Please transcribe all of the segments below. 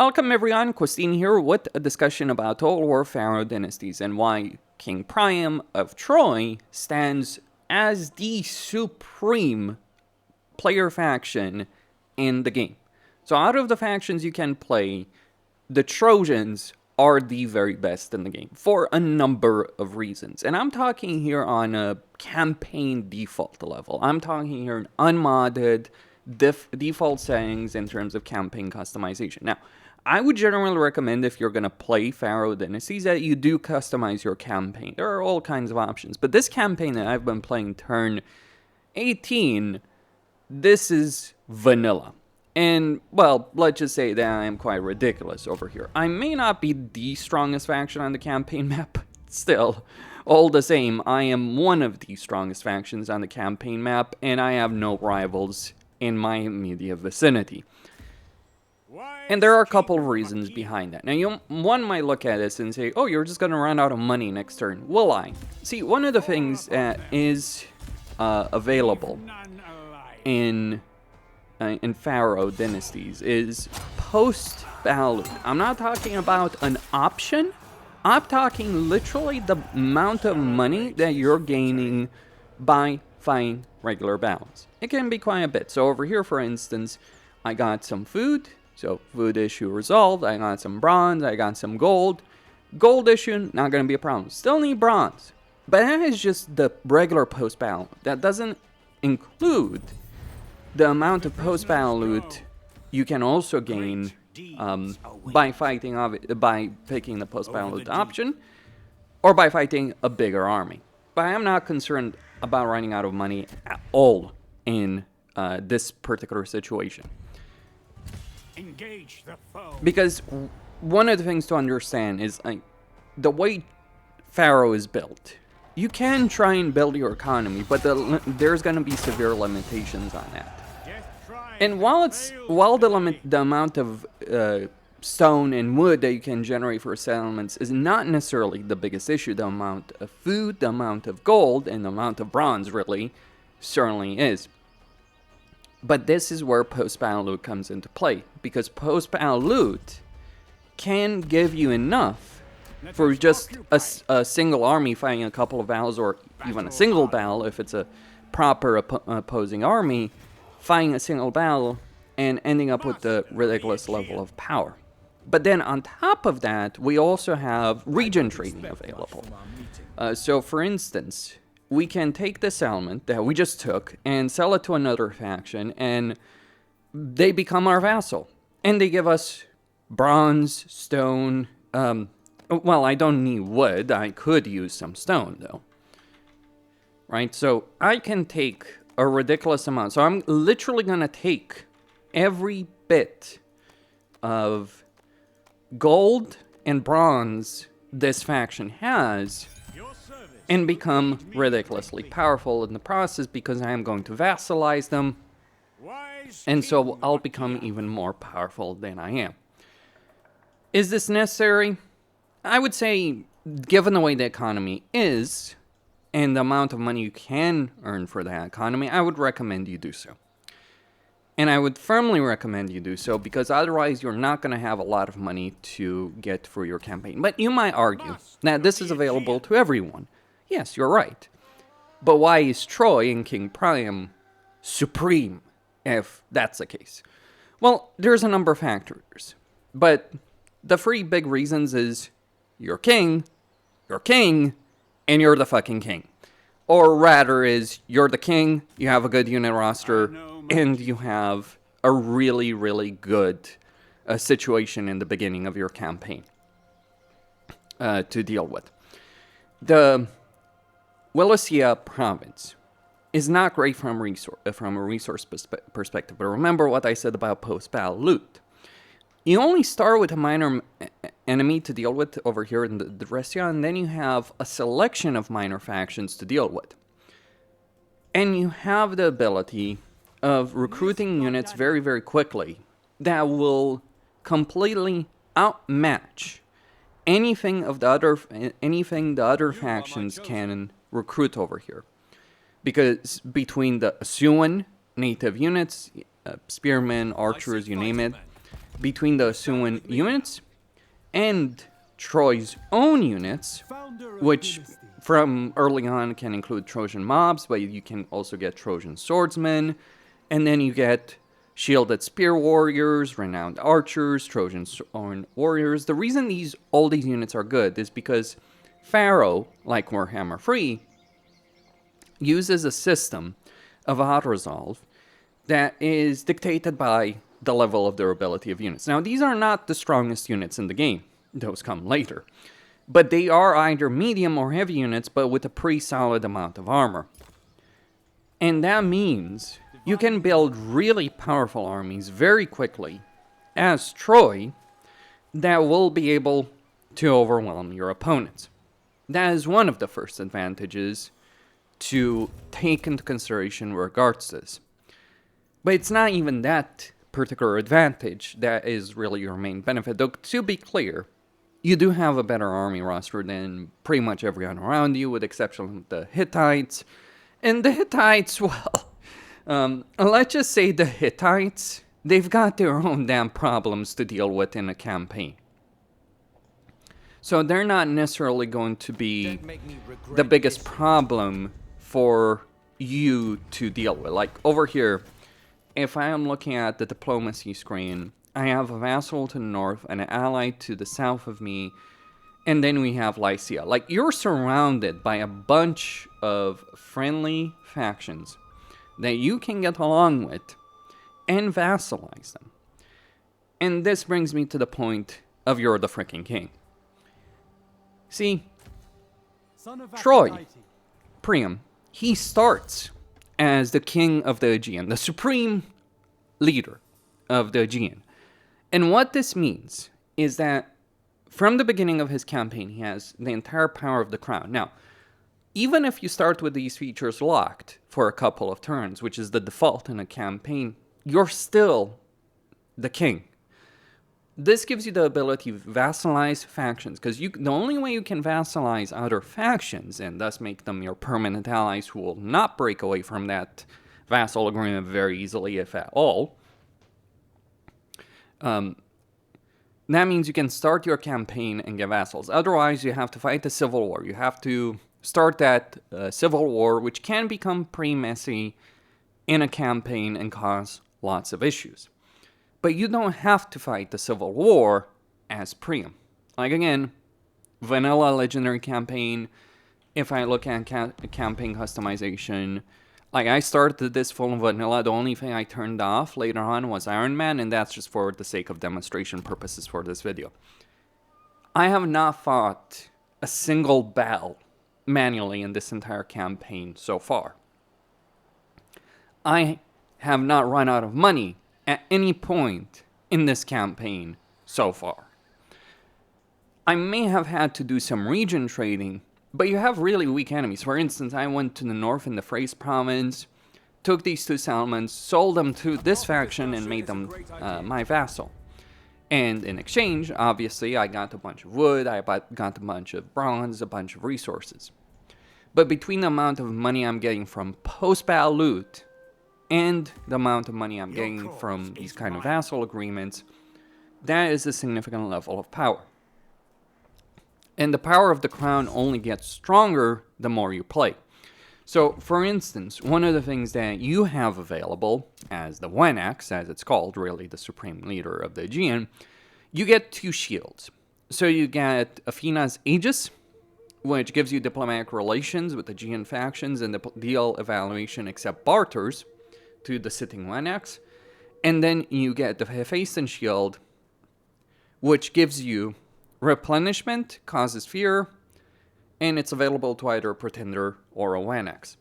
Welcome everyone, Costin here with a discussion about Total War Pharaoh Dynasties and why King Priam of Troy stands as the supreme player faction in the game. So out of the factions you can play, the Trojans are the very best in the game for a number of reasons. And I'm talking here on a campaign default level. I'm talking here unmodded default settings in terms of campaign customization. Now, I would generally recommend if you're going to play Pharaoh Dynasties that you do customize your campaign. There are all kinds of options. But this campaign that I've been playing turn 18, this is vanilla. And, well, let's just say that I am quite ridiculous over here. I may not be the strongest faction on the campaign map. Still, all the same, I am one of the strongest factions on the campaign map, and I have no rivals in my immediate vicinity. And there are a couple of reasons behind that. Now, one might look at this and say, oh, you're just going to run out of money next turn. Will I? See, one of the things that is available in Pharaoh Dynasties is post-battle loot. I'm not talking about an option. I'm talking literally the amount of money that you're gaining by fighting regular battles. It can be quite a bit. So over here, for instance, I got some food. So food issue resolved. I got some bronze. I got some gold. Gold issue, not going to be a problem. Still need bronze. But that is just the regular post-battle. That doesn't include the amount of post-battle loot you can also gain by picking the post-battle loot option, or by fighting a bigger army. But I am not concerned about running out of money at all in this particular situation. Engage the foe. Because one of the things to understand is the way Pharaoh is built. You can try and build your economy, but there's going to be severe limitations on that. And while the amount of stone and wood that you can generate for settlements is not necessarily the biggest issue, the amount of food, the amount of gold, and the amount of bronze really certainly is. But this is where post-battle loot comes into play, because post-battle loot can give you enough for just a single army fighting a couple of battles, or even a single battle if it's a proper opposing army, fighting a single battle and ending up with the ridiculous level of power. But then on top of that, we also have region trading available. So for instance, we can take this element that we just took and sell it to another faction, and they become our vassal. And they give us bronze, stone. Well, I don't need wood. I could use some stone, though. Right? So I can take a ridiculous amount. So I'm literally going to take every bit of gold and bronze this faction has and become ridiculously powerful in the process, because I am going to vassalize them, and so I'll become even more powerful than I am. Is this necessary? I would say, given the way the economy is, and the amount of money you can earn for that economy, I would recommend you do so. And I would firmly recommend you do so, because otherwise you're not going to have a lot of money to get for your campaign. But you might argue that this is available to everyone. Yes, you're right. But why is Troy and King Priam supreme, if that's the case? Well, there's a number of factors. But the three big reasons is you're king, and you're the fucking king. Or rather is, you're the king, you have a good unit roster, and you have a really, really good situation in the beginning of your campaign to deal with. The Yolosapien province is not great from a resource perspective, but remember what I said about post-battle loot. You only start with a minor enemy to deal with over here in the Dressia, and then you have a selection of minor factions to deal with. And you have the ability of recruiting units very, very quickly that will completely outmatch anything the other factions can recruit over here. Because between the Asuan native units, spearmen, archers, you name it, between the Aegean units and Troy's own units, which from early on can include Trojan mobs, but you can also get Trojan swordsmen, and then you get shielded spear warriors, renowned archers, Trojan sword warriors. The reason all these units are good is because Pharaoh, like Warhammer 3, uses a system of auto-resolve that is dictated by the level of durability of units. Now, these are not the strongest units in the game. Those come later. But they are either medium or heavy units, but with a pretty solid amount of armor. And that means you can build really powerful armies very quickly as Troy that will be able to overwhelm your opponents. That is one of the first advantages to take into consideration with regards to this. But it's not even that particular advantage that is really your main benefit. Though, to be clear, you do have a better army roster than pretty much everyone around you, with the exception of the Hittites. And the Hittites, well, let's just say the Hittites, they've got their own damn problems to deal with in a campaign. So they're not necessarily going to be the biggest problem for you to deal with. Like over here, if I am looking at the diplomacy screen, I have a vassal to the north and an ally to the south of me, and then we have Lycia. Like, you're surrounded by a bunch of friendly factions that you can get along with and vassalize them. And this brings me to the point of you're the freaking king. See, Troy, Priam, he starts as the king of the Aegean, the supreme leader of the Aegean. And what this means is that from the beginning of his campaign, he has the entire power of the crown. Now, even if you start with these features locked for a couple of turns, which is the default in a campaign, you're still the king. This gives you the ability to vassalize factions, because the only way you can vassalize other factions, and thus make them your permanent allies who will not break away from that vassal agreement very easily, if at all, that means you can start your campaign and get vassals. Otherwise, you have to fight the civil war. You have to start that civil war, which can become pretty messy in a campaign and cause lots of issues. But you don't have to fight the civil war as Priam. Like, again, vanilla legendary campaign, if I look at campaign customization, like, I started this full vanilla. The only thing I turned off later on was Iron Man, and that's just for the sake of demonstration purposes for this video. I have not fought a single battle manually in this entire campaign so far. I have not run out of money at any point in this campaign so far. I may have had to do some region trading, but you have really weak enemies. For instance, I went to the north in the Thrace province, took these two settlements, sold them to this faction, and made them my vassal. And in exchange, obviously, I got a bunch of wood, I got a bunch of bronze, a bunch of resources. But between the amount of money I'm getting from post-battle loot and the amount of money I'm getting from these kind of vassal agreements, that is a significant level of power. And the power of the crown only gets stronger the more you play. So, for instance, one of the things that you have available as the Wenax, as it's called, really the supreme leader of the Aegean, you get 2 shields. So you get Athena's Aegis, which gives you diplomatic relations with the Aegean factions and the deal evaluation except barters to the sitting Wenax. And then you get the Hephaestion shield, which gives you replenishment, causes fear, and it's available to either a pretender or a Wenax.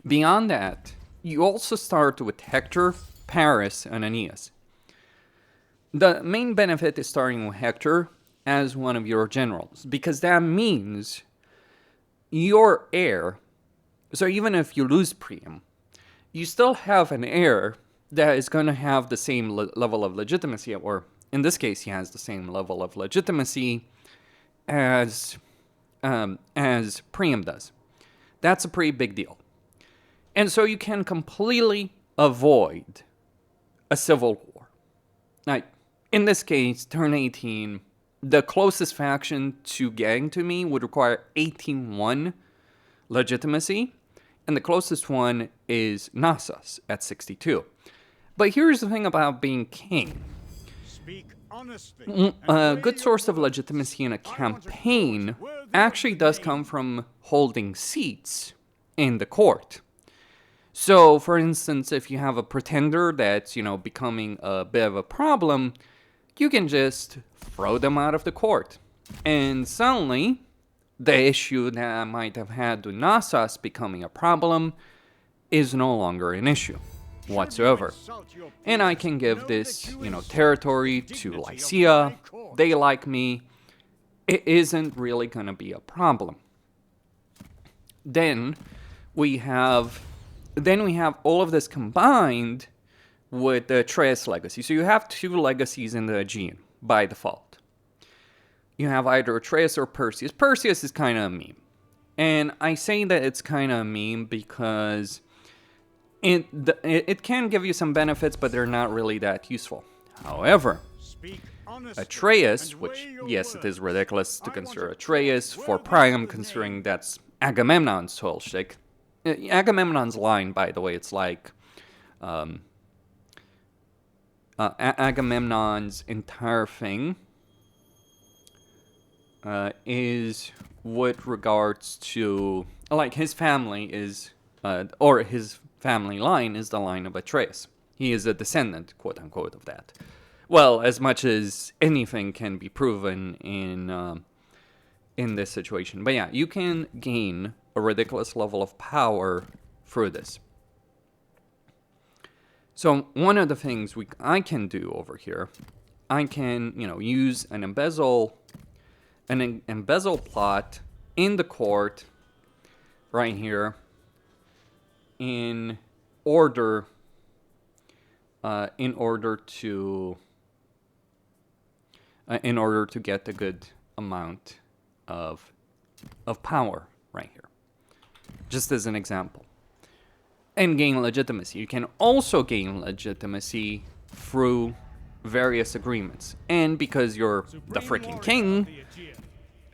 Beyond that, you also start with Hector, Paris, and Aeneas. The main benefit is starting with Hector as one of your generals, because that means your heir, so even if you lose Priam, you still have an heir that is going to have the same level of legitimacy, or in this case, he has the same level of legitimacy as Priam does. That's a pretty big deal. And so you can completely avoid a civil war. Like, in this case, turn 18, the closest faction to getting to me would require 18-1 legitimacy, and the closest one is Nasus at 62. But here's the thing about being king. Speak honestly. A good source of legitimacy in a campaign actually does come from holding seats in the court. So, for instance, if you have a pretender that's, becoming a bit of a problem, you can just throw them out of the court. And suddenly, the issue that I might have had with Nasus becoming a problem is no longer an issue whatsoever. And I can give this, territory to Lycia. They like me. It isn't really going to be a problem. Then we have all of this combined with the Atreus legacy. So you have two legacies in the Aegean by default. You have either Atreus or Perseus. Perseus is kind of a meme. And I say that it's kind of a meme because it can give you some benefits, but they're not really that useful. However, Atreus, which, yes, it is ridiculous to consider Atreus for Priam, considering that's Agamemnon's whole shtick. Agamemnon's line, by the way, it's like Agamemnon's entire thing is with regards to, like, his family is, or his family line is the line of Atreus. He is a descendant, quote unquote, of that. Well, as much as anything can be proven in this situation. But yeah, you can gain a ridiculous level of power through this. So one of the things I can do over here, I can, use an embezzle plot in the court right here in order to get a good amount of power right here, just as an example, and gain legitimacy. You can also gain legitimacy through various agreements, and because you're the freaking king,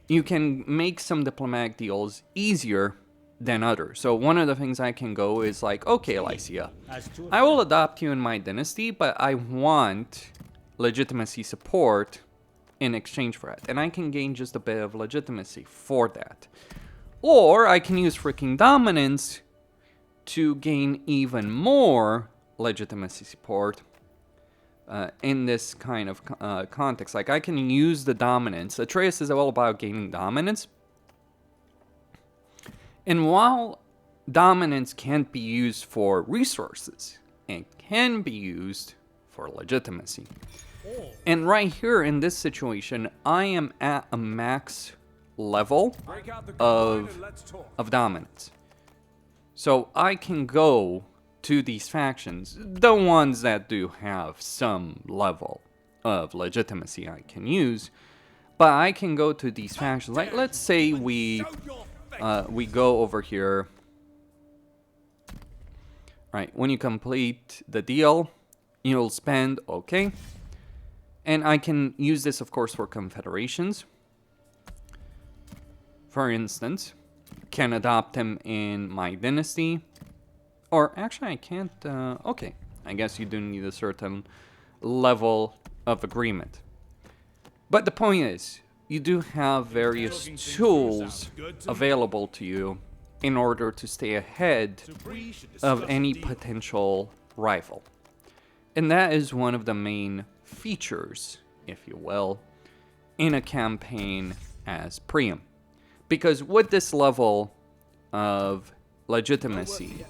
you can make some diplomatic deals easier than others. So one of the things I can go is like, okay, Lycia, I will adopt you in my dynasty, but I want legitimacy support in exchange for it. And I can gain just a bit of legitimacy for that. Or I can use freaking dominance to gain even more legitimacy support in this kind of context. Like, I can use the dominance. Atreus is all about gaining dominance. And while dominance can't be used for resources, it can be used for legitimacy. And right here in this situation, I am at a max level of dominance. So I can go to these factions, the ones that do have some level of legitimacy I can use, but I can go to these factions. Like, let's say we go over here. Right, when you complete the deal, you'll spend, okay. And I can use this, of course, for confederations. For instance, can adopt him in my dynasty. Or actually, I can't, okay. I guess you do need a certain level of agreement. But the point is, you do have various tools available to you in order to stay ahead of any potential rival. And that is one of the main features, if you will, in a campaign as Priam. Because with this level of legitimacy,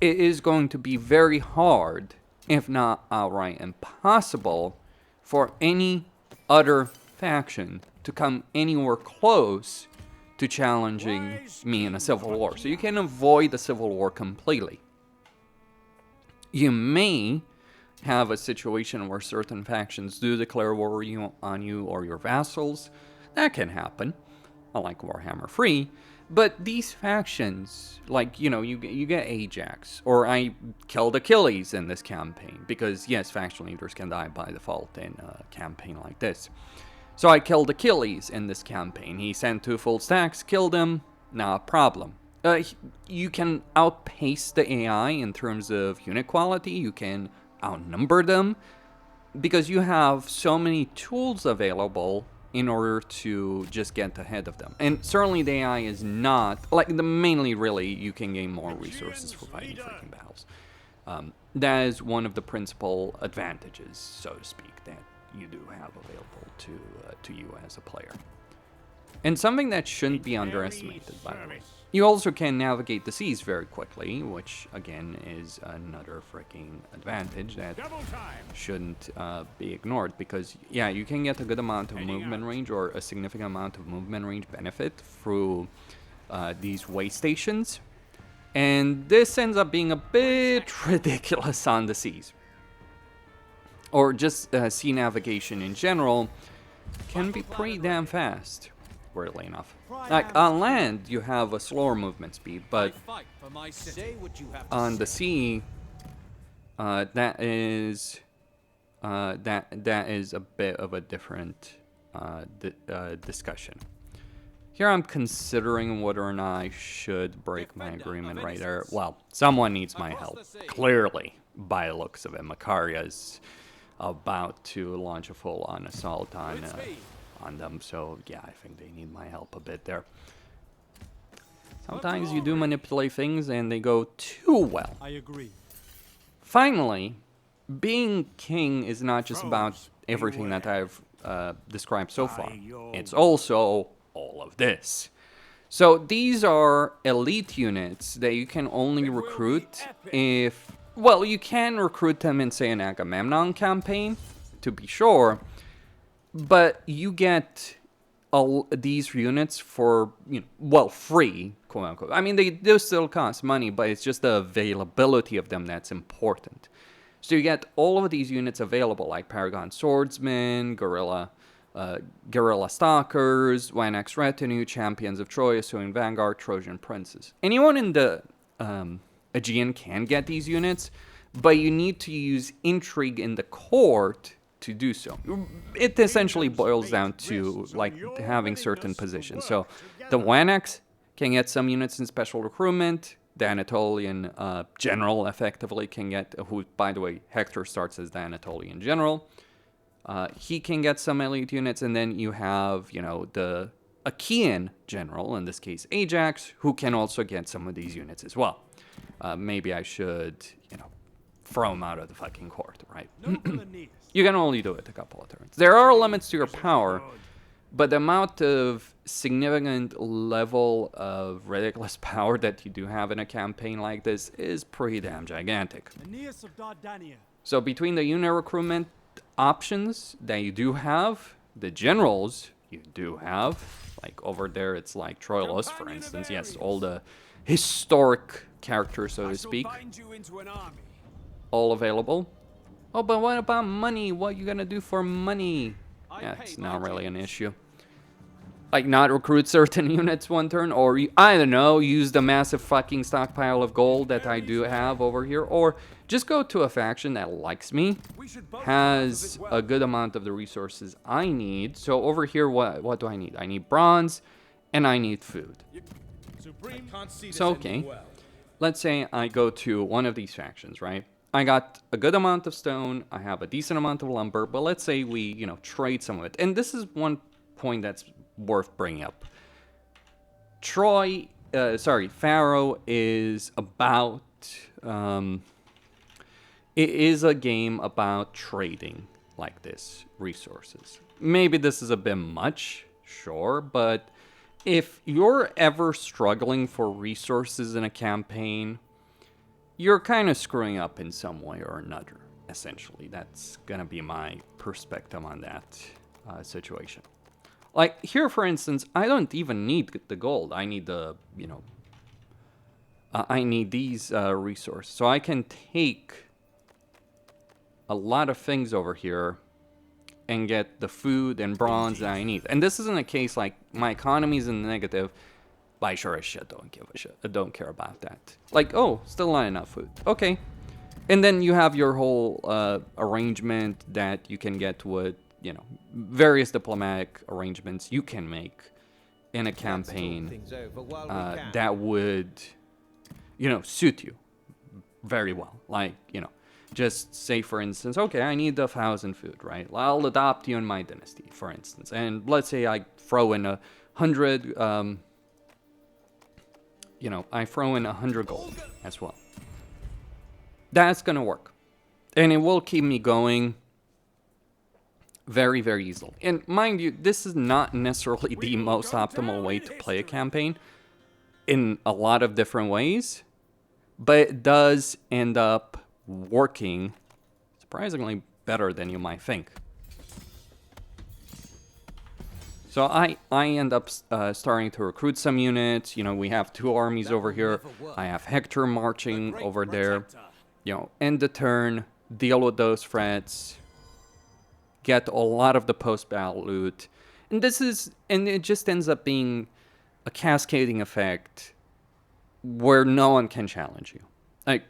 it is going to be very hard, if not outright impossible, for any other faction to come anywhere close to challenging me in a civil war. So you can avoid the civil war completely. You may have a situation where certain factions do declare war on you or your vassals. That can happen, unlike Warhammer 3. But these factions, like, you know, you get Ajax, or I killed Achilles in this campaign, because, yes, faction leaders can die by default in a campaign like this. So I killed Achilles in this campaign. He sent 2 full stacks, killed him, not a problem. You can outpace the AI in terms of unit quality, you can outnumber them, because you have so many tools available in order to just get ahead of them. And certainly the AI is not, like, mainly really you can gain more resources for fighting freaking battles. That is one of the principal advantages, so to speak, that you do have available to you as a player. And something that shouldn't be underestimated, by the way. You also can navigate the seas very quickly, which, again, is another freaking advantage that shouldn't be ignored. Because, yeah, you can get a good amount of movement range, or a significant amount of movement range benefit through these way stations. And this ends up being a bit ridiculous on the seas. Or just sea navigation in general can be pretty damn fast. Weirdly enough. Like, on land, you have a slower movement speed, but on the sea, that is a bit of a different discussion. Here I'm considering whether or not I should break my agreement right there. Well, someone needs my help, clearly, by the looks of it. Macaria's about to launch a full-on assault on them, so yeah, I think they need my help a bit there. Sometimes you do manipulate things and they go too well. I agree. Finally, being king is not just about everything that I've described so far. It's also all of this. So these are elite units that you can only recruit if... Well, you can recruit them in, say, an Agamemnon campaign, to be sure. But you get all these units for, you know, well, free, quote unquote. I mean, they do still cost money, but it's just the availability of them that's important. So you get all of these units available, like Paragon Swordsmen, Guerrilla Stalkers, Wanax Retinue, Champions of Troy, Assyrian Vanguard, Trojan Princes. Anyone in the Aegean can get these units, but you need to use intrigue in the court to do so. It essentially boils down to, like, having certain positions. So the Wanax can get some units in special recruitment. The Anatolian general effectively can get, who, by the way, Hector starts as the Anatolian general. He can get some elite units, and then you have, you know, the Achaean general, in this case Ajax, who can also get some of these units as well. Maybe I should, you know, throw him out of the fucking court, right? You can only do it a couple of turns. There are limits to your power, but the amount of significant level of ridiculous power that you do have in a campaign like this is pretty damn gigantic. So between the unit recruitment options that you do have, the generals you do have, like over there it's like Troilus, for instance, yes, all the historic characters, so to speak, all available. Oh, but what about money? What are you gonna do for money? Yeah, it's not really an issue. Like, not recruit certain units one turn, or, I don't know, use the massive fucking stockpile of gold that I do have over here, or just go to a faction that likes me, has a good amount of the resources I need. So over here, what do I need? I need bronze, and I need food. So, okay, let's say I go to one of these factions, right? I got a good amount of stone, I have a decent amount of lumber, but let's say we, you know, trade some of it. And this is one point that's worth bringing up. Pharaoh is about, it is a game about trading like this, resources. Maybe this is a bit much, sure, but if you're ever struggling for resources in a campaign, you're kind of screwing up in some way or another, essentially. That's gonna be my perspective on that situation. Like, here, for instance, I don't even need the gold. I need the, you know, I need these resources. So I can take a lot of things over here and get the food and bronze that I need. And this isn't a case like my economy is in the negative, I sure as shit don't give a shit. I don't care about that. Like, oh, still not enough food. Okay. And then you have your whole arrangement that you can get with, you know, various diplomatic arrangements you can make in a campaign that would, you know, suit you very well. Like, you know, just say, for instance, okay, I need 1,000 food, right? I'll adopt you in my dynasty, for instance. And let's say I throw in 100, you know, I throw in 100 gold as well. That's going to work. And it will keep me going very, very easily. And mind you, this is not necessarily the most optimal way to play a campaign in a lot of different ways, but it does end up working surprisingly better than you might think. So I end up starting to recruit some units. You know, we have 2 armies over here. I have Hector marching over there. You know, end the turn, deal with those threats, get a lot of the post-battle loot. And it just ends up being a cascading effect where no one can challenge you. Like,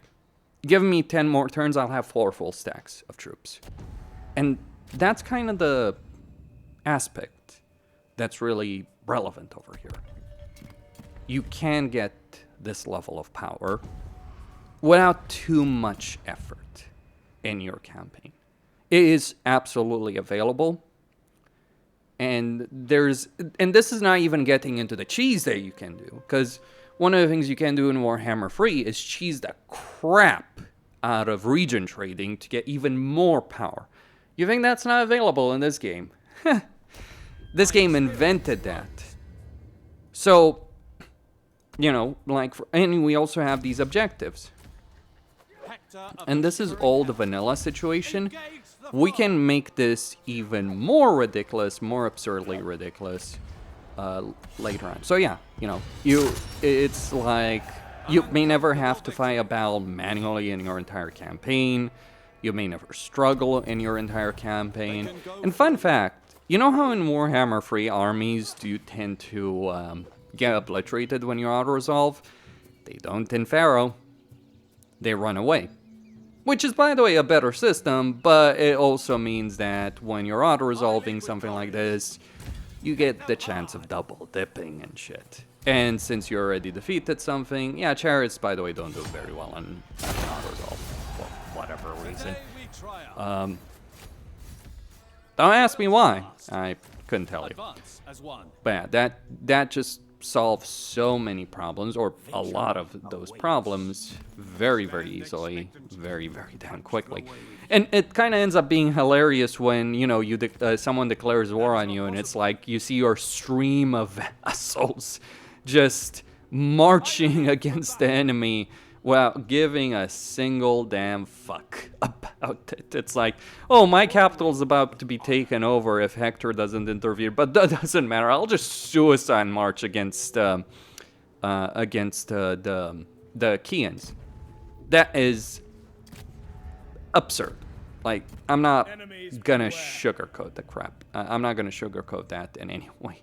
give me 10 more turns, I'll have 4 full stacks of troops. And that's kind of the aspect that's really relevant over here. You can get this level of power without too much effort in your campaign. It is absolutely available. And this is not even getting into the cheese that you can do, because one of the things you can do in Warhammer 3 is cheese the crap out of region trading to get even more power. You think that's not available in this game? This game invented that. So, you know, like, and we also have these objectives. And this is all the vanilla situation. We can make this even more ridiculous, more absurdly ridiculous later on. So yeah, you know, it's like you may never have to fight a battle manually in your entire campaign. You may never struggle in your entire campaign. And fun fact, you know how in Warhammer 3 armies do tend to get obliterated when you auto-resolve? They don't in Pharaoh. They run away. Which is, by the way, a better system, but it also means that when you're auto-resolving something like this, you get the chance of double dipping and shit. And since you already defeated something, yeah, chariots, by the way, don't do very well on auto-resolve for whatever reason. Don't ask me why. I couldn't tell you. But yeah, that just solve so many problems, or a lot of those problems, very, very easily, very, very damn quickly. And it kind of ends up being hilarious when, you know, someone declares war on you, and it's like you see your stream of vassals just marching against the enemy without giving a single damn fuck about it. It's like, oh, my capital's about to be taken over if Hector doesn't intervene, but that doesn't matter. I'll just suicide march against the Aegeans. That is absurd. Like, I'm not gonna sugarcoat the crap. I'm not gonna sugarcoat that in any way.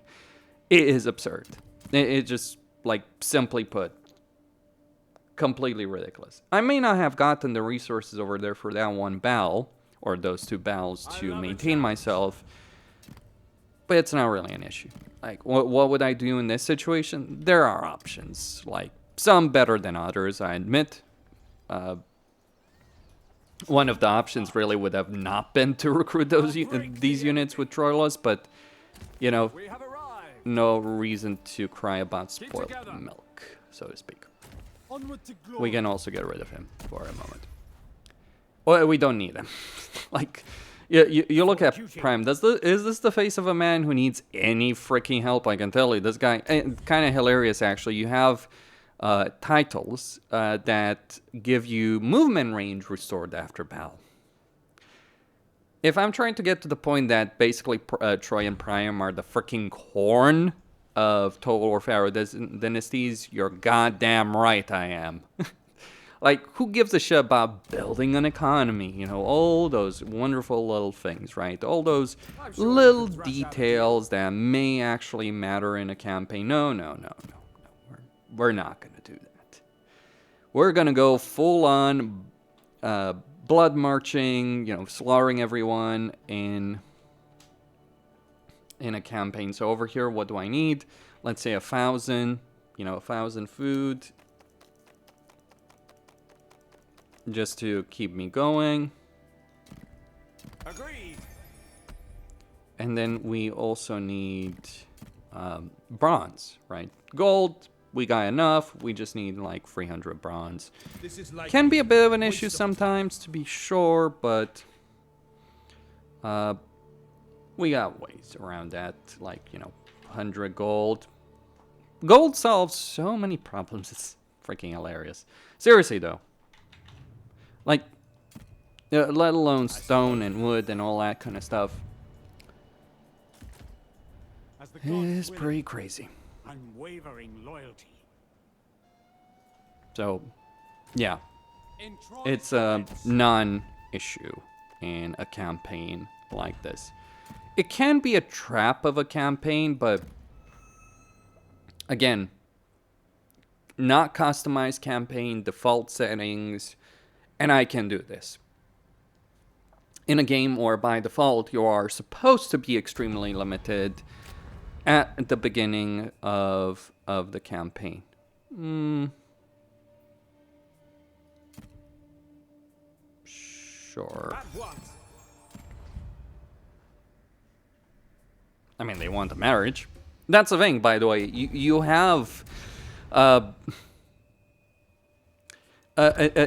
It is absurd. It just, like, simply put, completely ridiculous. I may not have gotten the resources over there for that one battle, or those 2 battles, to maintain myself, but it's not really an issue. Like, what would I do in this situation? There are options, like, some better than others, I admit. One of the options really would have not been to recruit these units with Troilus, but, you know, no reason to cry about spoiled milk, so to speak. We can also get rid of him for a moment. Well, we don't need him. Like, you look at Priam. Is this the face of a man who needs any freaking help? I can tell you, this guy, kind of hilarious actually. You have titles that give you movement range restored after battle. If I'm trying to get to the point that basically Troy and Priam are the freaking corn of Total War Pharaoh Dynasties, you're goddamn right I am. Like, who gives a shit about building an economy? You know, all those wonderful little things, right? All those little details that may actually matter in a campaign. No. we're not going to do that. We're going to go full on blood marching, you know, slaughtering everyone in a campaign. So over here, what do I need? Let's say 1,000, you know, 1,000 food. Just to keep me going. Agreed. And then we also need bronze, right? Gold, we got enough. We just need like 300 bronze. This is like Can be a bit of an issue sometimes, to be sure, but we got ways around that. Like, you know, 100 gold. Gold solves so many problems. It's freaking hilarious. Seriously, though. Like, let alone stone and wood and all that kind of stuff. It's pretty crazy. Unwavering loyalty. So, yeah. It's a non-issue in a campaign like this. It can be a trap of a campaign, but again, not customized campaign, default settings, and I can do this. In a game where by default you are supposed to be extremely limited at the beginning of the campaign. Sure. I mean, they want a marriage. That's the thing, by the way. You have a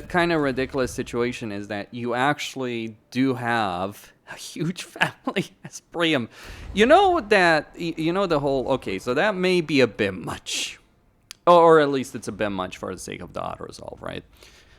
kind of ridiculous situation is that you actually do have a huge family as Priam. You know that, you know the whole, okay, so that may be a bit much. Or at least it's a bit much for the sake of the auto-resolve, right?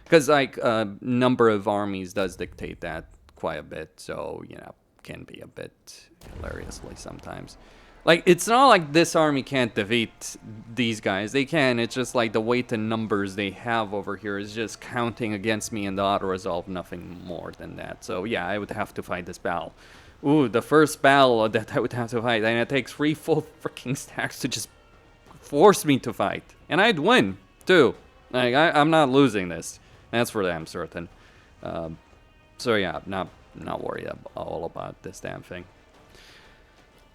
Because, like, number of armies does dictate that quite a bit, so, you know, can be a bit hilariously sometimes. Like, it's not like this army can't defeat these guys. They can. It's just like the weight and numbers they have over here is just counting against me in the auto-resolve, nothing more than that. So, yeah, I would have to fight this battle. Ooh, the first battle that I would have to fight. And it takes 3 full freaking stacks to just force me to fight. And I'd win, too. Like, I'm not losing this. That's for damn certain. So, yeah, not worried all about this damn thing.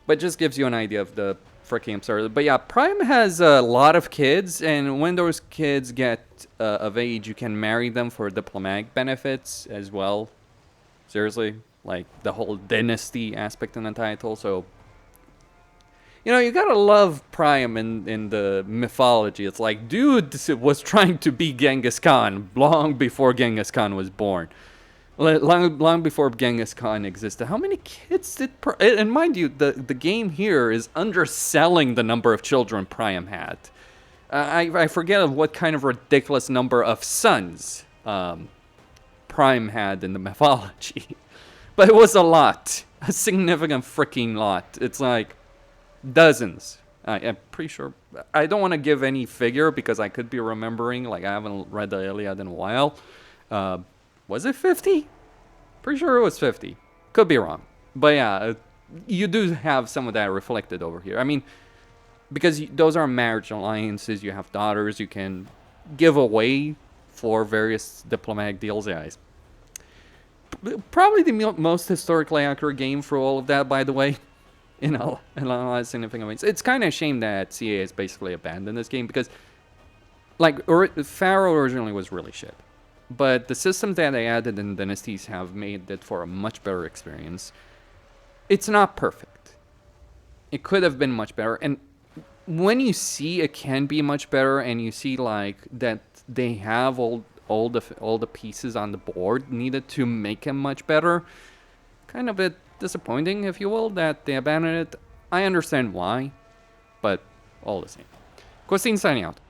But just gives you an idea of the freaking absurd. But yeah, Priam has a lot of kids, and when those kids get of age, you can marry them for diplomatic benefits as well. Seriously, like the whole dynasty aspect in the title. So, you know, you gotta love Priam in the mythology. It's like, dude was trying to be Genghis Khan long before Genghis Khan was born. Long before Genghis Khan existed. How many kids did and mind you, the game here is underselling the number of children Priam had. I forget what kind of ridiculous number of sons Priam had in the mythology. But it was a lot. A significant freaking lot. It's like dozens. I'm pretty sure. I don't want to give any figure because I could be remembering. Like, I haven't read the Iliad in a while. Was it 50? Pretty sure it was 50. Could be wrong. But yeah, you do have some of that reflected over here. I mean, because those are marriage alliances, you have daughters, you can give away for various diplomatic deals. Yeah, probably the most historically accurate game for all of that, by the way. In a lot of significant ways. It's kind of a shame that CA has basically abandoned this game because, like, Pharaoh originally was really shit. But the systems that they added in Dynasties have made it for a much better experience. It's not perfect. It could have been much better. And when you see it can be much better and you see, like, that they have all the pieces on the board needed to make it much better, kind of a disappointing, if you will, that they abandoned it. I understand why, but all the same. Costin signing out.